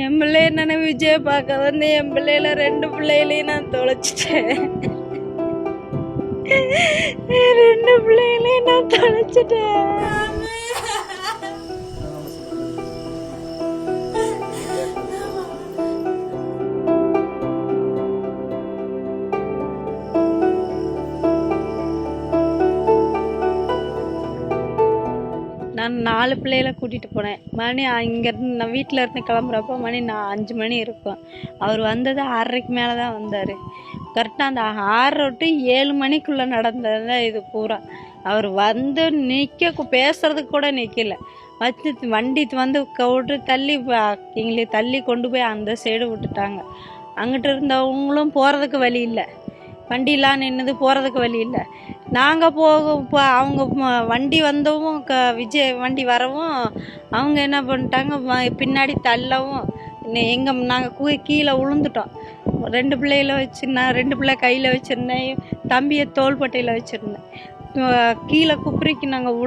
என் பிள்ளைய நான் விஜய் பார்க்க வந்து என் பிள்ளையில 2 பிள்ளைகளையும் நான் தொலைச்சிட்டேன். 2 பிள்ளைகளையும் நான் தொலைச்சிட்டேன். நான் 4 பிள்ளைகளை கூட்டிகிட்டு போனேன். மணி இங்கேருந்து நான் வீட்டில் இருந்து கிளம்புறப்போ மணி 5 மணி இருக்கும். அவர் வந்தது 6:30க்கு மேலே தான் வந்தார். கரெக்டாக அந்த 6 to 7 மணிக்குள்ளே நடந்தது தான் இது பூரா. அவர் வந்து பேசுறதுக்கு கூட நிற்கல. வச்சு வண்டி வந்து விட்டு தள்ளி எங்களை தள்ளி கொண்டு போய் அந்த சைடு விட்டுட்டாங்க. அங்கிட்டு இருந்தவங்களும் போகிறதுக்கு வழி இல்லை. வண்டிலாம் நின்றுது, போகிறதுக்கு வழி இல்லை. நாங்கள் அவங்க வண்டி வந்தவும் விஜய் வண்டி வரவும் அவங்க என்ன பண்ணிட்டாங்க, பின்னாடி தள்ளவும் நாங்கள் கீழே விழுந்துட்டோம். 2 பிள்ளைகளை வச்சுருந்தேன், 2 பிள்ளை கையில் வச்சுருந்தேன், தம்பியை தோள்பட்டையில் வச்சுருந்தேன். கீழே குப்புரிக்கு நாங்கள்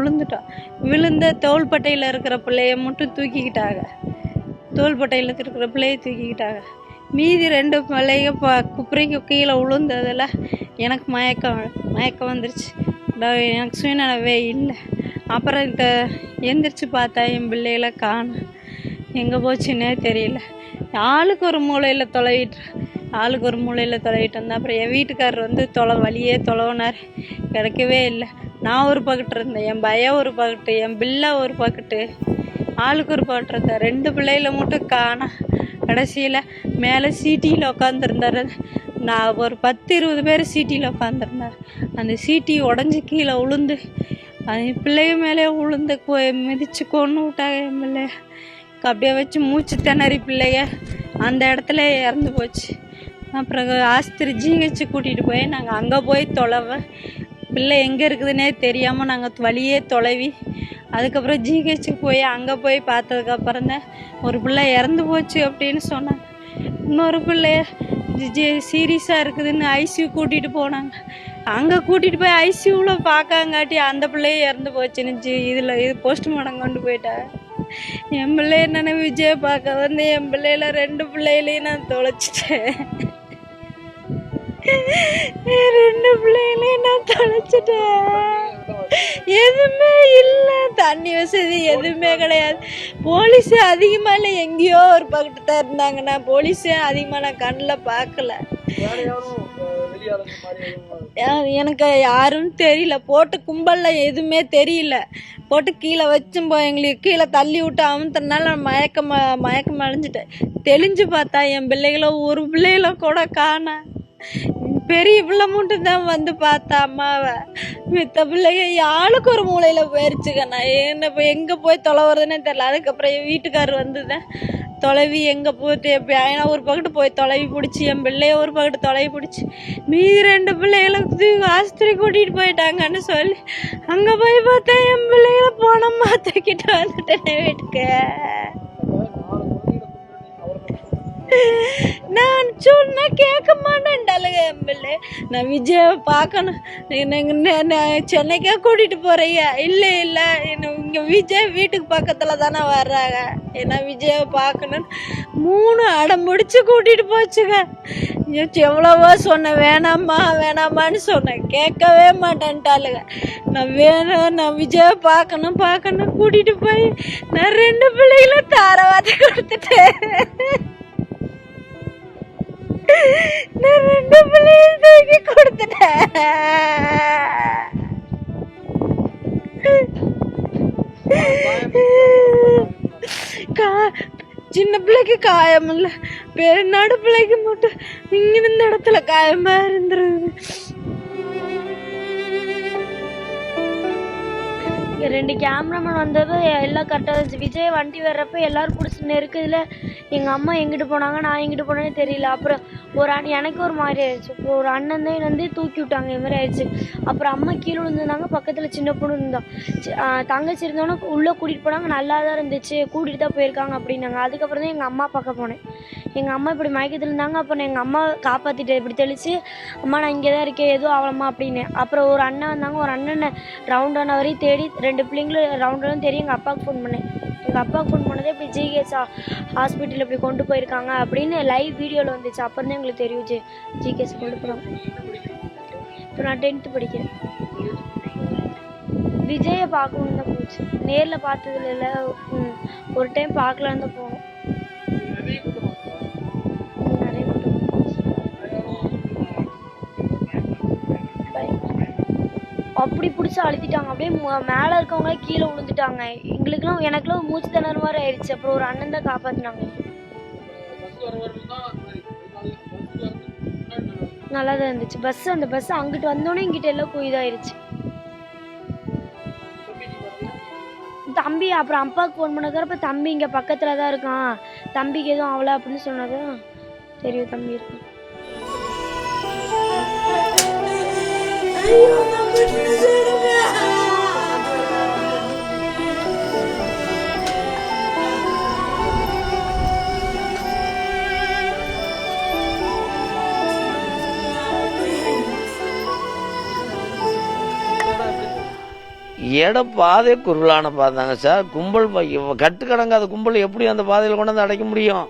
விழுந்த தோள்பட்டையில் இருக்கிற பிள்ளைய மட்டும் தூக்கிக்கிட்டாங்க. தோள்பட்டையில் இருக்கிற பிள்ளைய தூக்கிக்கிட்டாங்க. மீதி 2 பிள்ளைங்க குப்புரிக்கு கீழே விழுந்ததில் எனக்கு மயக்கம் வந்துருச்சு. எனக்கு சுயநலவே இல்லை. அப்புறம் எந்திரிச்சு பார்த்தா என் பிள்ளைகளை காணும். எங்கே போச்சுன்னே தெரியல. ஆளுக்கு ஒரு மூலையில் தொலைவிட்டு வந்தேன். அப்புறம் என் வீட்டுக்காரர் வந்து வழியே தொலைவினார். கிடைக்கவே இல்லை. நான் ஒரு பக்கெட்டு இருந்தேன், என் பையன் ஒரு பக்கெட்டு, என் பிள்ளை ஒரு பக்கெட்டு, ஆளுக்கு ஒரு பக்கெட்டு இருந்தேன். 2 பிள்ளைகளை மட்டும் காணோம். கடைசியில் மேலே சீட்டியில் உட்காந்துருந்தார். நான் ஒரு 10-20 பேர் சீட்டியில் உட்காந்துருந்தார். அந்த சீட்டி உடஞ்சி கீழே விழுந்து அது பிள்ளைய மேலே விழுந்து மிதித்து கொண்டு விட்டாங்க. என் பிள்ளைய அப்படியே வச்சு மூச்சு திணறி பிள்ளைய அந்த இடத்துல இறந்து போச்சு. அப்புறம் ஆஸ்பத்திரி ஜிஹெச் கூட்டிகிட்டு போய் நாங்கள் அங்கே போய் பிள்ளை எங்கே இருக்குதுன்னே தெரியாமல் நாங்கள் வழியே தொலைவி அதுக்கப்புறம் ஜிஹெச்சுக்கு போய் அங்கே போய் பார்த்ததுக்கப்புறம் தான் ஒரு பிள்ளை இறந்து போச்சு அப்படின்னு சொன்னாங்க. இன்னொரு பிள்ளைய சீரியஸாக இருக்குதுன்னு ஐசியூ கூட்டிகிட்டு போனாங்க. அங்கே கூட்டிகிட்டு போய் ஐசியூவில் பார்க்காங்காட்டி அந்த பிள்ளைய இறந்து போச்சுன்னு இது போஸ்ட்மார்ட்டம் கொண்டு போயிட்டாங்க. என் பிள்ளைய என்னென்ன விஜயை பார்க்க வந்து என் பிள்ளையில 2 பிள்ளைகளையும் நான் தொலைச்சிட்டேன். 2 பிள்ளைகளையும் நான் தொலைச்சிட்டேன். எதுவுமே இல்லை, தண்ணி வசதி எதுவுமே கிடையாது. போலீஸு அதிகமாக இல்லை, எங்கேயோ ஒரு பக்கத்து தான் இருந்தாங்கன்னா போலீஸே அதிகமாக நான் கண்ணில் பார்க்கல. எனக்கு யாரும் தெரியல. போட்டு கும்பலில் எதுவுமே தெரியல. போட்டு கீழே வச்சும் எங்களுக்கு கீழே தள்ளி விட்டு அமுத்துறதுனால மயக்கம் அடைஞ்சிட்டேன். தெளிஞ்சு பார்த்தா என் பிள்ளைகளோ ஒரு பிள்ளைகளோ கூட காணோம். பெரிய பிள்ளை மட்டும் தான் வந்து பார்த்தா அம்மாவை. மித்த பிள்ளைங்க ஆளுக்கு ஒரு மூலையில் போயிடுச்சுங்க. நான் எங்கே போய் தொலைவுறதுன்னே தெரில. அதுக்கப்புறம் என் வீட்டுக்காரர் வந்துதான் தொலைவி எங்கே போட்டு ஏன்னா ஒரு பக்கத்து போய் தொலைவி பிடிச்சி என் பிள்ளைய ஒரு பக்கத்து தொலைவி பிடிச்சி மீதி 2 பிள்ளைகளுக்கு ஆஸ்பத்திரி கூட்டிகிட்டு போயிட்டாங்கன்னு சொல்லி அங்கே போய் பார்த்தா என் பிள்ளைகளை போனம்மா தூக்கிட்டு வந்துட்டேன் வீட்டுக்கு. நான் சொன்னா கேட்க மாட்டேன்டாலுங்க என் பிள்ளை. நான் விஜயை பார்க்கணும், சென்னைக்கே கூட்டிகிட்டு போகிறீங்க. இல்லை இங்கே விஜய் வீட்டுக்கு பக்கத்தில் தானே வர்றாங்க. ஏன்னா விஜயை பார்க்கணும் 3 அடம் முடிச்சு கூட்டிகிட்டு போச்சுங்க. எவ்வளவோ சொன்னேன், வேணாமான்னு சொன்னேன். கேட்கவே மாட்டேன்ட்டாளுங்க. நான் விஜயை பார்க்கணும் கூட்டிகிட்டு போய் நான் 2 பிள்ளைகளை தாரவாதி கொடுத்துட்டேன். நான் 2 பிள்ளையும் தூக்கி கொடுத்துட்டேன். சின்ன பிள்ளைக்கு காயம் இல்லை, நடு பிள்ளைக்கு மட்டும் இங்க இருந்த இடத்துல காயமா இருந்துருது. 2 கேமராமேன் வந்தது எல்லாம் கரெக்டாக இருந்துச்சு. விஜய் வண்டி வர்றப்ப எல்லாரும் பிடிச்சி நெருக்குதுல. எங்கள் அம்மா எங்கிட்டு போனாங்க, நான் எங்கிட்டு போனேன்னு தெரியல. அப்புறம் எனக்கு ஒரு மாதிரி ஆயிடுச்சு. இப்போ ஒரு அண்ணன் தான் வந்து தூக்கி விட்டாங்க, இது மாதிரி ஆயிடுச்சு. அப்புறம் அம்மா கீழே விழுந்துருந்தாங்க, பக்கத்தில் சின்ன பொண்ணு இருந்தான். தங்கச்சி இருந்தோன்னா உள்ளே கூட்டிகிட்டு போனாங்க, நல்லா தான் இருந்துச்சு, கூட்டிகிட்டு தான் போயிருக்காங்க அப்படின்னாங்க. அதுக்கப்புறம் தான் எங்கள் அம்மா பார்க்க போனேன். எங்கள் அம்மா இப்படி மயக்கத்தில் இருந்தாங்க. அப்புறம் எங்கள் அம்மா காப்பாற்றிட்டு இப்படி தெளித்து, அம்மா நான் இங்கே தான் இருக்கேன், எதுவும் ஆகலாமா அப்படின்னு. அப்புறம் ஒரு அண்ணன் வந்தாங்க, ஒரு அண்ணனை ரவுண்டான வரையும் தேடி 2 பிள்ளைங்களும் ரவுண்டானும் தேடி எங்கள் அப்பாவுக்கு ஃபோன் பண்ணேன். எங்கள் அப்பா ஃபோன் பண்ணதே இப்படி ஜிஹெச் ஹாஸ்பிட்டல் இப்படி கொண்டு போயிருக்காங்க அப்படின்னு லைவ் வீடியோவில் வந்துச்சு. அப்புறம் தான் எங்களுக்கு தெரியும் ஜிஹெச் கொண்டு போகிறாங்க. இப்போ நான் 10th படிக்கிறேன். விஜயை பார்க்கணுன்னு தான் போச்சு. நேரில் பார்த்ததுல இல்லை, ஒரு டைம் பார்க்கலான்னு தான் போனோம். நிறைய கூட்டம். அப்படி பிடிச்சி அழுத்திட்டாங்க. அப்படியே மேலே இருக்கவங்களே கீழே விழுந்துட்டாங்க. எனக்குலாம் மூச்சு திணற மாதிரி ஆயிடுச்சு. அப்புறம் ஒரு அண்ணன் தான் காப்பாற்றினாங்க. நல்லா தான் இருந்துச்சு அந்த பஸ் அங்கிட்டு வந்தோடனே இங்கிட்ட எல்லாம் இதாயிருச்சு. தம்பி அப்புறம் அப்பாவுக்கு ஃபோன் பண்ணதுக்கப்புறம் தம்பி இங்கே பக்கத்தில் தான் இருக்கான், தம்பிக்கு எதுவும் ஆகலை அப்படின்னு சொன்னதும் தெரியும் தம்பி இருக்கும். பாதை குறுகலான பாதைங்க சார். கும்பல் கட்டுக்கடங்காத கும்பல் எப்படி அந்த பாதையில் கொண்டு வந்து அடைக்க முடியும்?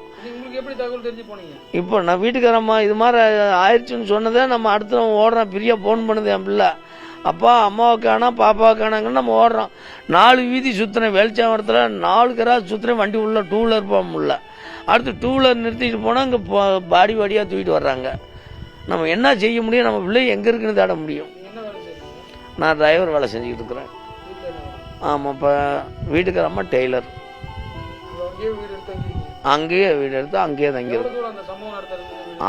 இப்போ நான் வீட்டுக்காரம்மா இது மாதிரி ஆயிடுச்சுன்னு சொன்னதே நம்ம அடுத்து ஓடுறோம். பிரியா ஃபோன் பண்ணுது என் பிள்ளை, அப்பா அம்மாவுக்கு காணா பாப்பாவுக்கு காணாங்கன்னு நம்ம ஓடுறோம். 4 வீதி சுற்றுறேன், வெளிச்சாமரத்தில் 4 கிராஸ் சுற்றுறேன். வண்டி உள்ள 2 வீலர் போக முடியல. அடுத்து 2 வீலர் நிறுத்திட்டு போனால் இங்கே பாடியாக தூக்கிட்டு வர்றாங்க. நம்ம என்ன செய்ய முடியும்? நம்ம பிள்ளை எங்கே இருக்குன்னு தேட முடியும்? நான் டிரைவர் வேலை செஞ்சுக்கிட்டு இருக்கிறேன். ஆமாம். இப்போ வீட்டுக்காரம்மா டெய்லர். அங்கேயே வீடு எடுத்து அங்கேயே தங்கிடும்.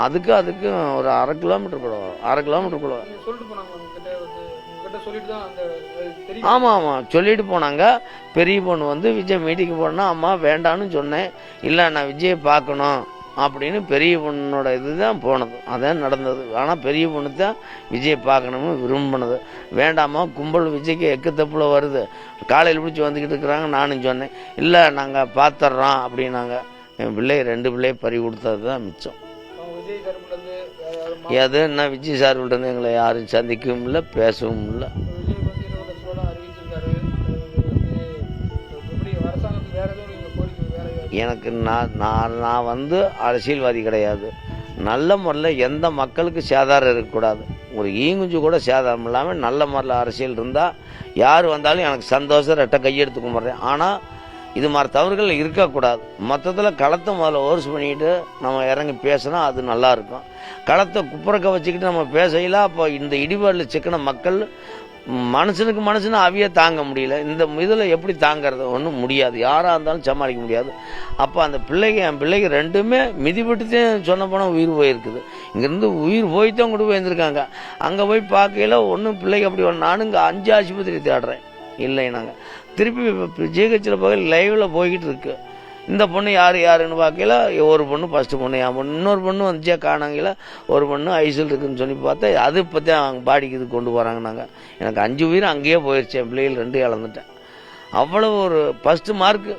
அதுக்கு ஒரு 1/2 கிலோமீட்டர் கூட வரும். 1/2 கிலோமீட்டர் கூட வரும். ஆமாம் சொல்லிட்டு போனாங்க. பெரிய பொண்ணு வந்து விஜய் மீட்டிங்கு போனால் அம்மா வேண்டான்னு சொன்னேன். இல்லை நான் விஜயை பார்க்கணும் அப்படின்னு பெரிய பொண்ணோட இதுதான் போனது. அதான் நடந்தது. ஆனால் பெரிய பொண்ணு தான் விஜயை பார்க்கணும்னு விரும்பினது. வேண்டாமா கும்பல் விஜய்க்கு எக்கத்தப்பில் வருது, காலையில் பிடிச்சி வந்துக்கிட்டு இருக்கிறாங்க. நானும் சொன்னேன் இல்லை நாங்கள் பார்த்துட்றோம் அப்படின்னாங்க. என் பிள்ளை 2 பிள்ளையை பறி கொடுத்தது தான் மிச்சம். எது என்ன விஜய் சார்பில் எங்களை யாரும் சந்திக்கவும் இல்லை, பேசவும் இல்லை. எனக்கு நான் வந்து அரசியல்வாதி கிடையாது. நல்ல முறையில் எந்த மக்களுக்கு சேதாரம் இருக்கக்கூடாது. ஒரு ஈங்குஞ்சு கூட சேதாரம் இல்லாமல் நல்ல முறையில் அரசியல் இருந்தால் யார் வந்தாலும் எனக்கு சந்தோஷம், 2 கையெடுத்து கும்பிட்றேன். ஆனால் இது மாதிரி தவறுகள் இருக்கக்கூடாது. மொத்தத்தில் களத்தை முதல்ல ஓர்ஸ் பண்ணிக்கிட்டு நம்ம இறங்கி பேசினா அது நல்லாயிருக்கும். களத்தை குப்புறக்க வச்சுக்கிட்டு நம்ம பேசையில் அப்போ இந்த இடிபாடில் சிக்கின மக்கள் மனுஷனுக்கு அவிய தாங்க முடியல. இந்த இதில் எப்படி தாங்கிறது? ஒன்றும் முடியாது, யாராக இருந்தாலும் சமாளிக்க முடியாது. அப்போ அந்த என் பிள்ளைக்கு 2மே மிதிப்பட்டுதான் சொன்ன போனால் உயிர் போயிருக்குது. இங்கேருந்து உயிர் போய்த்தான் கொண்டு போய் இருந்திருக்காங்க. அங்கே போய் பார்க்கையில் ஒன்றும் பிள்ளைக்கு அப்படி நானும் இங்கே 5 ஆஸ்பத்திரி தேடுறேன். இல்லை நாங்கள் திருப்பி ஜிஹெச்சில் போய் லைவில் போய்கிட்டு இருக்கு. இந்த பொண்ணு யாருன்னு பார்க்கல. ஒரு பொண்ணு ஃபஸ்ட்டு பொண்ணு, என் பொண்ணு. இன்னொரு பொண்ணு வந்துச்சா காணாங்கல. ஒரு பொண்ணு ஐசில் இருக்குதுன்னு சொல்லி பார்த்தா அது இப்போ தான் அவங்க பாடிக்கு இது கொண்டு போகிறாங்க. நாங்கள் எனக்கு 5 உயிர் அங்கேயே போயிடுச்சு. என் பிள்ளைகள் 2 இழந்துட்டேன். அவ்வளோ ஒரு ஃபஸ்ட்டு மார்க்கு.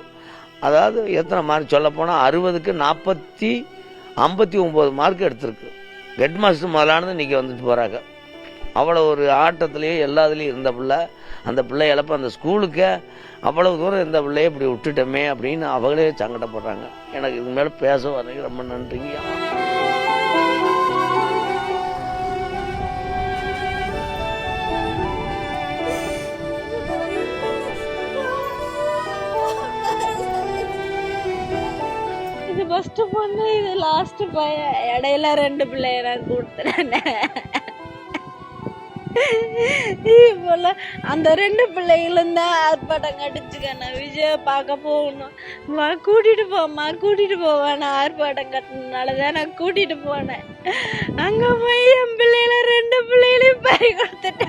அதாவது எத்தனை மார்க் சொல்ல போனால் 60க்கு 59 மார்க் எடுத்திருக்கு. ஹெட் மாஸ்டர் முதலானது இன்றைக்கி வந்துட்டு போகிறாங்க. அவ்வளோ ஒரு ஆட்டத்துலேயே எல்லாத்துலேயும் இருந்த பிள்ளை. அந்த பிள்ளை இழப்ப அந்த ஸ்கூலுக்கு அவ்வளவு தூரம் இந்த பிள்ளையை இப்படி விட்டுட்டோமே அப்படின்னு அவங்களே சங்கடப்படுறாங்க. எனக்கு இது மேலே பேச வரதுக்கு ரொம்ப நன்றிங்க. இது ஃபஸ்ட்டு பொண்ணு, இது லாஸ்ட்டு பையன். இடையில 2 பிள்ளைய நான் கொடுத்துறேன். போல அந்த 2 பிள்ளைகளும் தான் ஆர்ப்பாட்டம் கட்டுச்சுக்க. நான் விஜய பார்க்க போகணும், கூட்டிட்டு போவேன். நான் ஆர்ப்பாட்டம் கட்டினால தான் நான் கூட்டிட்டு போனேன். அங்க போய் என் பிள்ளைகள 2 பிள்ளைகளையும் பறி கொடுத்துட்டேன்.